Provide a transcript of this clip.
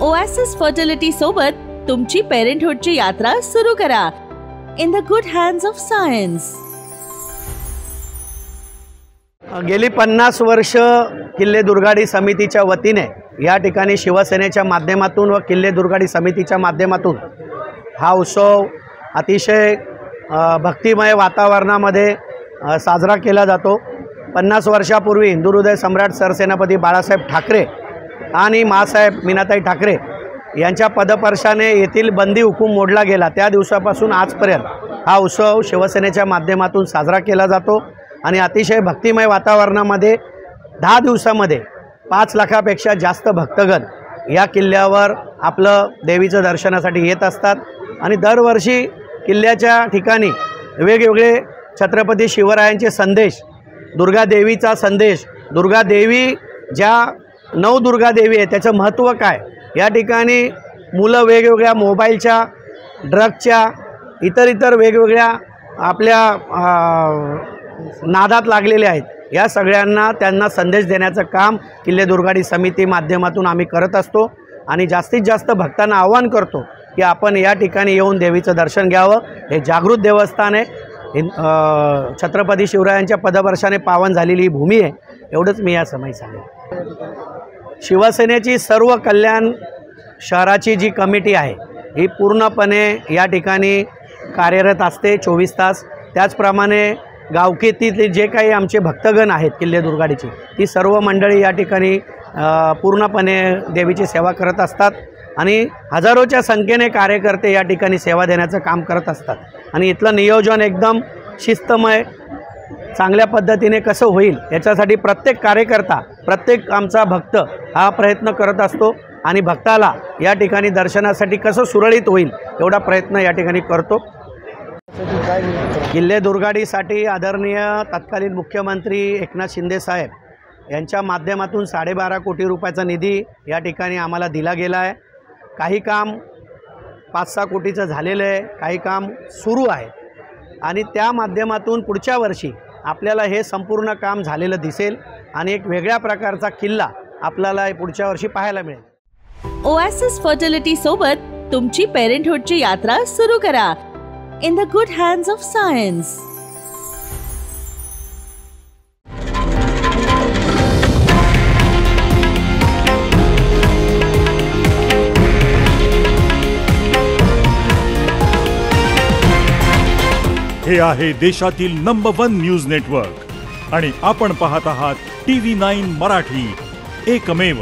Oasis fertility सोबत तुमची पेरेंटहुडची यात्रा सुरू करा in the good hands of science. गेली 50 वर्ष किल्ले दुर्गाडी समितीच्या वतीने या ठिकाणी शिवसेनेच्या माध्यमातून व किल्ले दुर्गाडी समितीच्या माध्यमातून हा उत्सव अतिशय भक्तिमय वातावरणामध्ये साजरा केला जातो। 50 वर्षापूर्वी हिंदुहृदय सम्राट सरसेनापती बाळासाहेब ठाकरे आणि मासाहेब मीनाताई ठाकरे यांच्या पदस्पर्शाने येथील बंदी हुकूम मोडला गेला। त्या दिवसापासून आजपर्यंत हा उत्सव शिवसेनेच्या माध्यमातून साजरा केला जातो आणि अतिशय भक्तिमय वातावरणामध्ये 10 दिवसामध्ये 5 लाखापेक्षा जास्त भक्तगण या किल्ल्यावर आपलं देवीचं दर्शनासाठी येत असतात आणि दरवर्षी किल्ल्याच्या ठिकाणी वेगवेगळे छत्रपती शिवरायांचे संदेश, दुर्गा देवीचा संदेश, दुर्गा देवी ज्या 9 दुर्गा देवी आहे त्याचं महत्त्व काय, या ठिकाणी मुलं वेगवेगळ्या मोबाईलच्या, ड्रगच्या, इतर वेगवेगळ्या आपल्या नादात लागलेले आहेत। या सगळ्यांना त्यांना संदेश देण्याचं काम किल्ले दुर्गाडी समिती माध्यमातून आम्ही करत असतो आणि जास्तीत जास्त भक्तांना आवाहन करतो की आपण या ठिकाणी येऊन देवीचं दर्शन घ्यावं। हे जागृत देवस्थान आहे, छत्रपती शिवरायांच्या पदस्पर्शाने पावन झालेली भूमी आहे, एवढंच मी या समय सांगेन। शिवसेनेची सर्व कल्याण शहराची जी कमिटी आहे ही पूर्णपणे या ठिकाणी कार्यरत असते 24 तास। त्याचप्रमाणे गावकीतील जे काही आमचे भक्तगण आहेत किल्ले दुर्गाडीची, ती सर्व मंडळी या ठिकाणी पूर्णपणे देवीची सेवा करत असतात आणि हजारोच्या संख्येने कार्यकर्ते या ठिकाणी सेवा देण्याचं काम करत असतात आणि इथलं नियोजन एकदम शिस्तमय चांगल्या पद्धतीने कसं होईल याच्यासाठी प्रत्येक कार्यकर्ता, प्रत्येक आमचा भक्त हा प्रयत्न करत असतो आणि भक्ताला या ठिकाणी दर्शनासाठी कसं सुरळीत होईल एवढा प्रयत्न या ठिकाणी करतो। किल्ले दुर्गाडीसाठी आदरणीय तत्कालीन मुख्यमंत्री एकनाथ शिंदे साहेब यांच्या माध्यमातून 12.5 कोटी रुपयाचा निधी या ठिकाणी आम्हाला दिला गेला आहे। काही काम 5-6 कोटीचं झालेलं आहे, काही काम सुरू आहे आणि त्या माध्यमातून पुढच्या वर्षी आपल्याला हे संपूर्ण काम झालेलं दिसेल आणि एक वेगळ्या प्रकारचा किल्ला आपल्याला पुढच्या वर्षी पाहायला मिळेल। ओएसिस फर्टिलिटी सोबत तुमची पेरेंटहुडची यात्रा सुरू करा in the good hands of science. हे आहे देशातील नंबर 1 न्यूज नेटवर्क आणि आपण पाहत आहात TV9 मराठी, एकमेव।